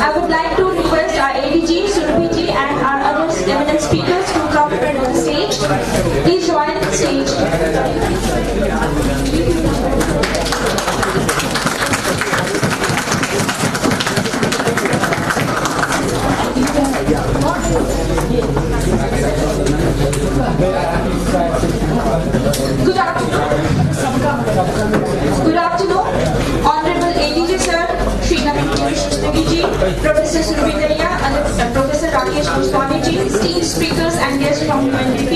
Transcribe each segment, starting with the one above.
I would like to request our ADG, Surabhi ji, and our other eminent speakers to come on the stage. Please join the stage. Good afternoon, Honorable ADG Sir, Shri Naveen ji, Professor Surabhi Dahiya, and Professor Rakesh Goswami ji, esteemed speakers and guests from UNDP,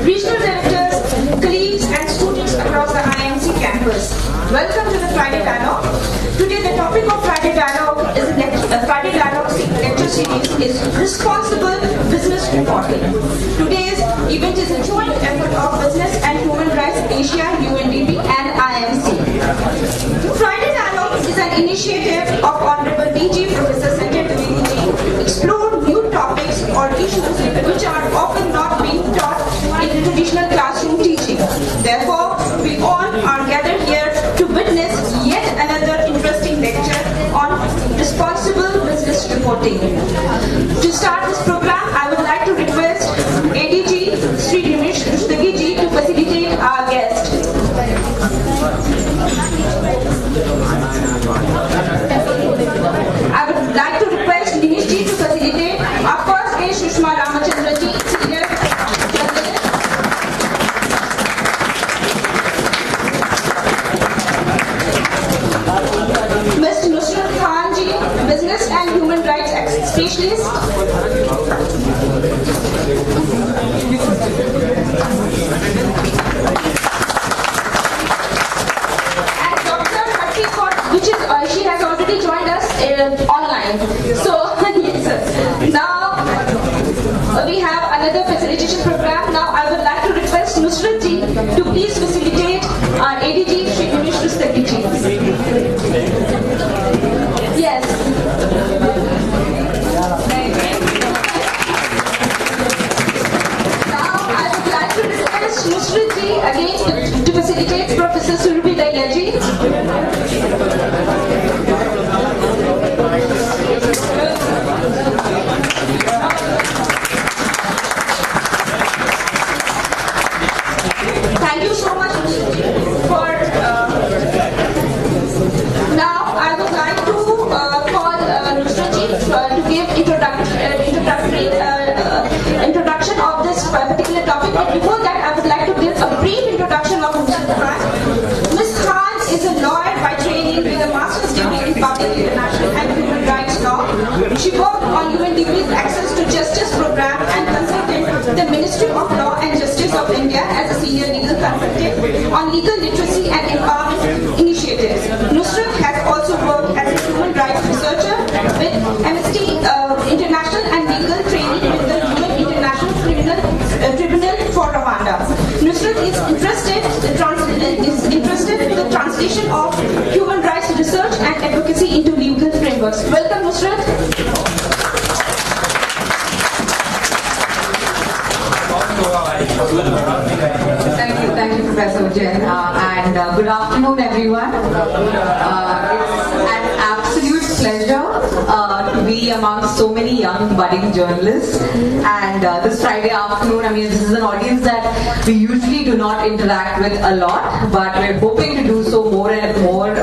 regional directors, colleagues and students across the IMC campus. Welcome to the Friday Dialogue. Today the topic of Friday Dialogue is Friday Dialogue lecture series is Responsible Business Reporting. Today's event is a joint effort of Business and Human Rights Asia, UNDP and IMC. Friday Dialogue is an initiative of Honorable DG Professor Sanjay Dwivedi ji, explore new topics or issues which are often not being taught in traditional classroom teaching. Therefore, we all are gathered here to witness yet another interesting lecture on responsible business reporting. To start this program, I would like to request ADG Sri Dinesh Rushtagi ji to facilitate our guest. I would like to request Dinesh ji to facilitate our first guest, Sushma Ramachandra ji, senior journalist. Ms. Nusrat Khan ji, business and human rights specialist. She has already joined us online. So, yes, sir. Now, we have another facilitation program. Now, I would like to request Nusrat ji to please facilitate our ADG, Shri Dinesh Rushtagi ji. Yes. Now, I would like to request Nusrat ji again to facilitate Professor Surabhi Dahiya ji. Thank you so much for. Now I would like to call Nusrat ji to give introduction of this particular topic. But before that, I would like to give a brief introduction of Ms. Khan. Ms. Khan is a lawyer by training with a master's degree in public, international and human rights law. She worked on UNDP's Access to Justice program and consulted the Ministry of Law and Justice of India as a senior legal consultant on legal literacy and empowerment initiatives. Nusrat has also worked as a human rights researcher with Amnesty International and legal training with the UN International Tribunal for Rwanda. Nusrat is interested in the translation of human rights research and advocacy into legal frameworks. Welcome, Nusrat. Thank you, Professor Jain, and good afternoon, everyone. It's an absolute pleasure to be amongst so many young budding journalists. And this Friday afternoon, this is an audience that we usually do not interact with a lot, but we're hoping to do so more and more,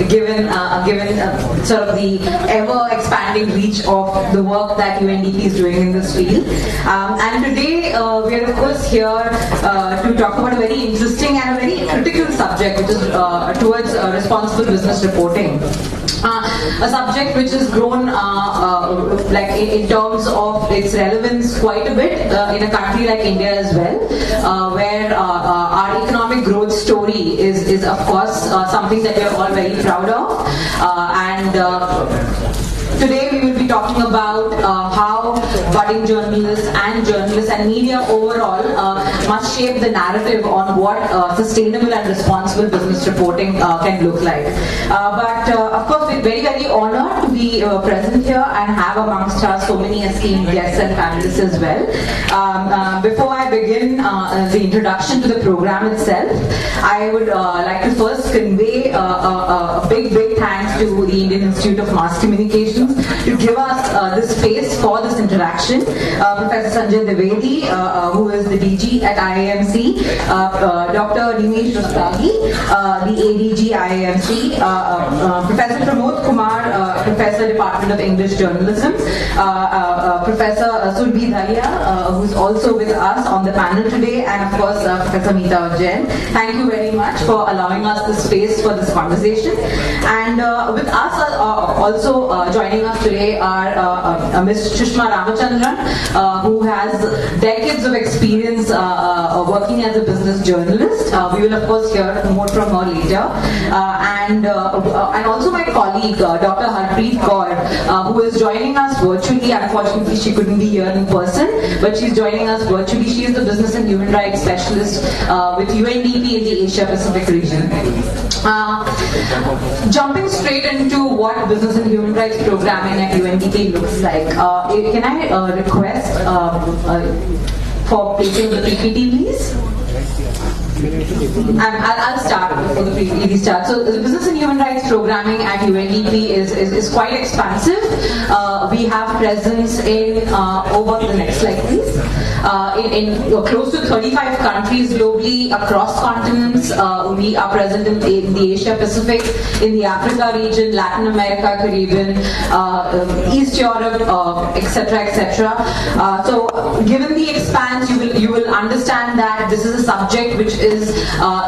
given sort of the ever-expanding reach of the work that UNDP is doing in this field. And today, we are of course here to talk about a very interesting and a very critical subject, which is towards responsible business reporting. A subject which has grown like in terms of its relevance quite a bit in a country like India as well, where our economic growth story is of course something that we are all very proud of, and today we will be talking about how budding journalists and media overall must shape the narrative on what sustainable and responsible business reporting can look like. But of course we're very, very honored to be present here and have amongst us so many esteemed guests and panelists as well. Before I begin the introduction to the program itself, I would like to first convey a big thanks to the Indian Institute of Mass Communications to give this space for this interaction. Professor Sanjay Dwivedi, who is the DG at IIMC, Dr. Dinesh Rustagi, the ADG IIMC, Professor Pramod Kumar, Professor Department of English Journalism, Professor Surbhi Dharia, who is also with us on the panel today, and of course Professor Meeta Jain. Thank you very much for allowing us the space for this conversation. And with us also joining us today are Ms. Shushma Ramachandran, who has decades of experience working as a business journalist. We will of course hear more from her later. And also my colleague, Dr. Harpreet Kaur, who is joining us virtually. Unfortunately, she couldn't be here in person, but she's joining us virtually. She is the Business and Human Rights Specialist with UNDP in the Asia Pacific region. Jumping straight into what Business and Human Rights programming at UNDP looks like, can I request for placing the PPT, please? I'll start before the PPT starts. So the Business and Human Rights programming at UNDP is quite expansive. We have presence in, over the next slide please, in close to 35 countries globally, across continents. We are present in the Asia Pacific, in the Africa region, Latin America, Caribbean, East Europe, etc., etc. So given the expanse, you will understand that this is a subject which is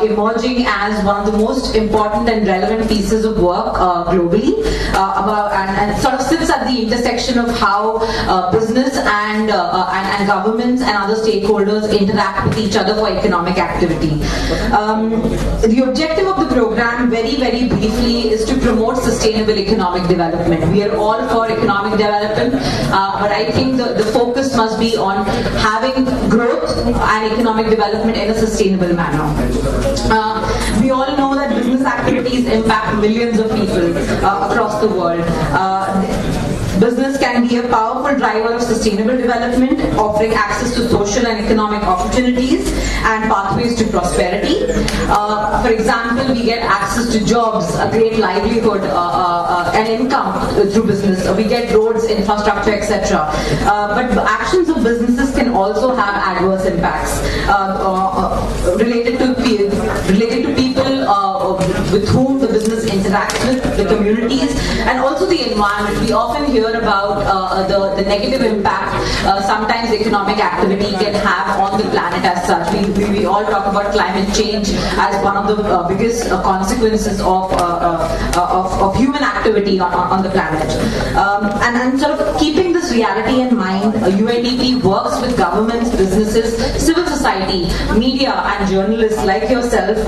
emerging as one of the most important and relevant pieces of work globally, and sort of sits at the intersection of how business and governments and other stakeholders interact with each other for economic activity. The objective of the program, very, very briefly, is to promote sustainable economic development. We are all for economic development, but I think the focus must be on having growth and economic development in a sustainable manner. We all know that business activities impact millions of people across the world. Business can be a powerful driver of sustainable development, offering access to social and economic opportunities and pathways to prosperity. For example, we get access to jobs, a great livelihood, and income through business. We get roads, infrastructure, etc. But the actions of businesses can also have adverse impacts related to people with whom the business interacts with, the communities, and also the environment. We often hear about the negative impact sometimes economic activity can have on the planet as such. We all talk about climate change as one of the biggest consequences of human activity on the planet. And sort of keeping this reality in mind, UNDP works with governments, businesses, civil society, media and journalists like yourself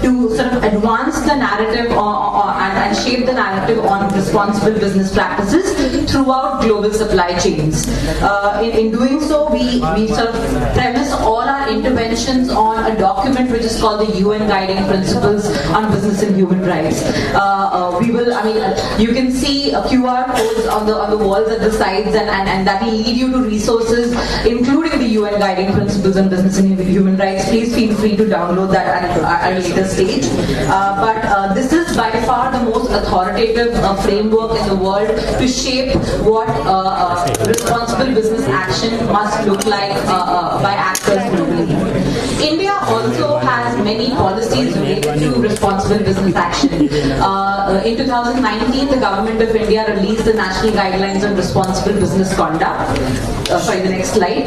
to sort of advance the narrative and shape the narrative on responsible business practices throughout global supply chains. In doing so, we sort of premise all our interventions on a document which is called the UN Guiding Principles on Business and Human Rights. You can see QR codes on the walls at the sides, and that will lead you to resources, including the UN Guiding Principles on Business and Human Rights. Please feel free to download that at a later stage. But this is by far the most authoritative framework in the world to shape what responsible business action must look like by actors globally. India also has many policies related to responsible business action. In 2019, the Government of India released the National Guidelines on Responsible Business Conduct. The next slide.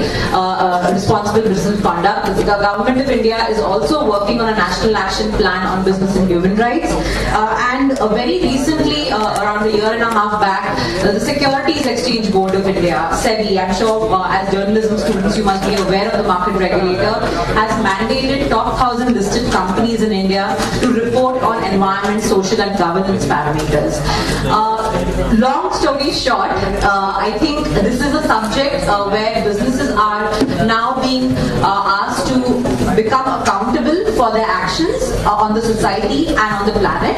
Responsible business conduct. The Government of India is also working on a National Action Plan on Business and Human Rights. And very recently, around a year and a half back, the Securities Exchange Board of India, SEBI, I'm sure as journalism students you must be aware of the market regulator, has mandated top 1,000 listed companies in India to report on environment, social and governance parameters. Long story short, I think this is a subject where businesses are now being asked to become accountable for their actions on the society and on the planet.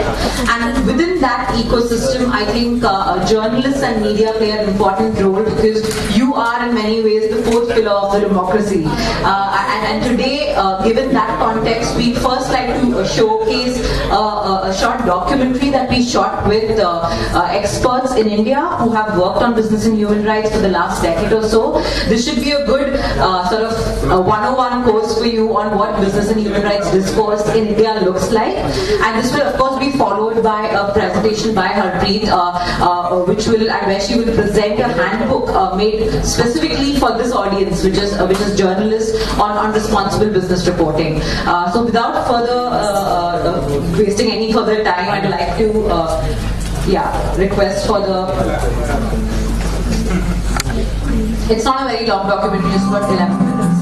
And within that ecosystem, I think journalists and media play an important role, because you are in many ways the fourth pillar of the democracy. And today, today, given that context, we first like to showcase a short documentary that we shot with experts in India who have worked on business and human rights for the last decade or so. This should be a good sort of 101 course for you on what business and human rights discourse in India looks like. And this will of course be followed by a presentation by Harpreet, where she will present a handbook made specifically for this audience, which is journalists on responsible business reporting. So without further wasting any further time, I'd like to request for the. It's not a very long documentary, just about 11 minutes.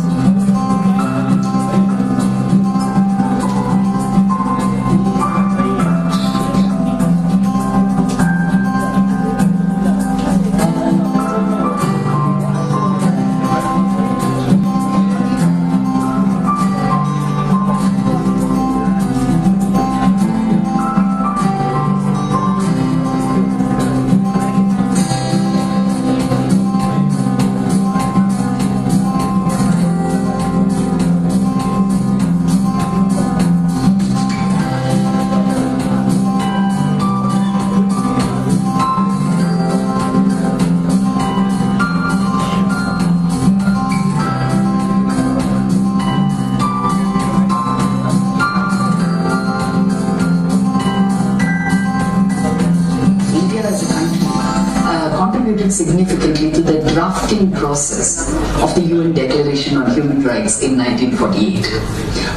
Significantly to the drafting process of the UN Declaration on Human Rights in 1948.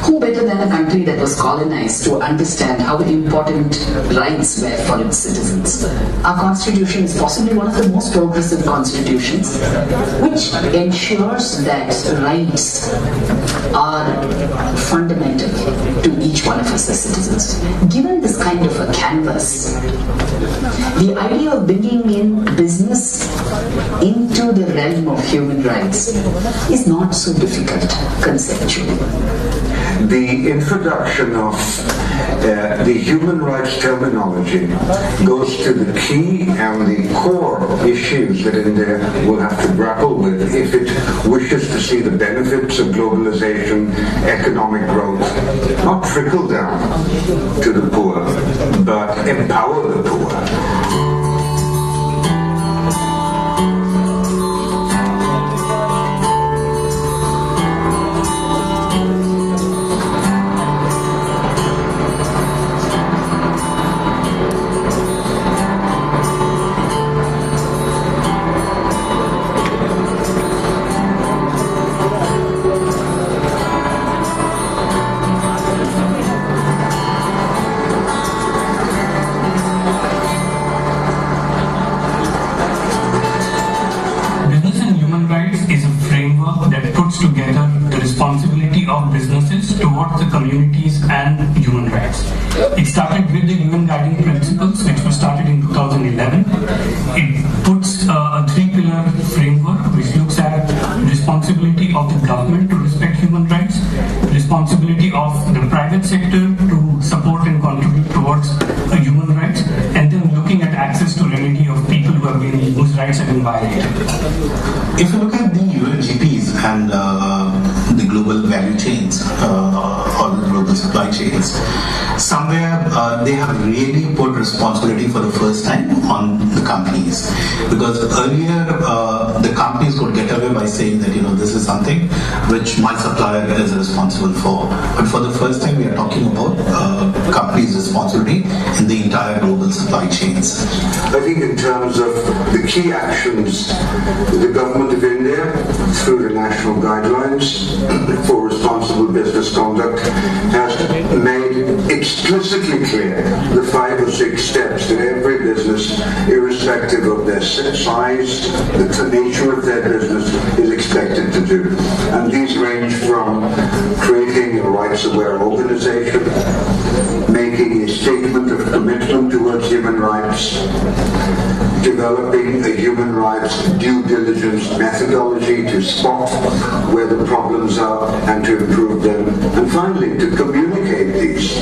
Who better than a country that was colonized to understand how important rights were for its citizens? Our constitution is possibly one of the most progressive constitutions, which ensures that rights are fundamental to each one of us as citizens. Given this kind of a canvas, the idea of bringing in business into the realm of human rights is not so difficult conceptually. The introduction of the human rights terminology goes to the key and the core issues that India will have to grapple with if it wishes to see the benefits of globalization, economic growth, not trickle down to the poor, but empower the poor. Communities and human rights. It started with the UN Guiding Principles, which was started in 2011. It puts a three-pillar framework which looks at responsibility of the government to respect human rights, responsibility of the private sector to support and contribute towards human rights, and then looking at access to remedy of people whose rights have been violated. If you look at the UNGPs and the global value chains or the global supply chains, somewhere they have really put responsibility for the first time on the companies, because earlier the companies could get away by saying that this is something which my supplier is responsible for, but for the first time we are talking about companies' responsibility in the entire global supply chains. I think in terms of the key actions, the Government of India, through the national guidelines for responsible business conduct, has made explicitly clear the 5 or 6 steps that every business, irrespective of their size, the nature of their business, is expected to do. And these range from creating a rights-aware organization, making a statement of commitment towards human rights, developing a human rights due diligence methodology to spot where the problems are and to improve them, and finally to communicate these.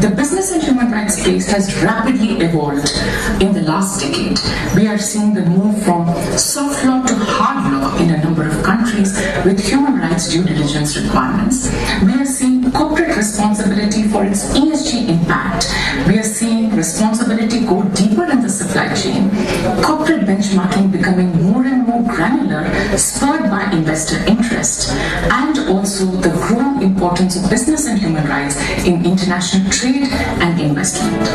The business and human rights space has rapidly evolved in the last decade. We are seeing the move from soft law to hard law in a number of countries. countries with human rights due diligence requirements. We are seeing corporate responsibility for its ESG impact. We are seeing responsibility go deeper in the supply chain. Corporate benchmarking becoming more and more granular, spurred by investor interest, and also the growing importance of business and human rights in international trade and investment.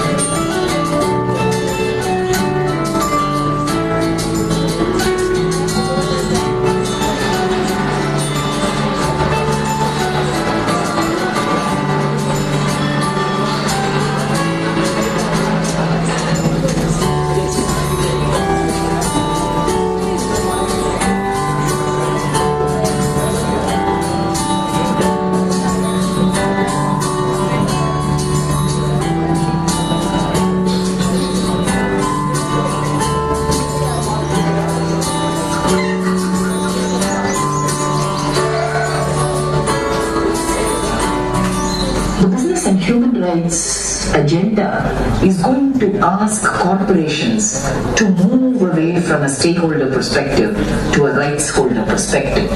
Human rights agenda is going to ask corporations to move away from a stakeholder perspective to a rights holder perspective.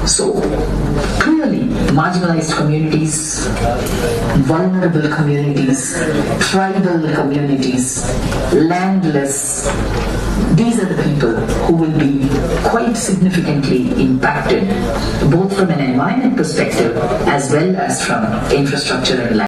So, clearly, marginalized communities, vulnerable communities, tribal communities, landless, these are the people who will be quite significantly impacted, both from an environment perspective as well as from infrastructure and land.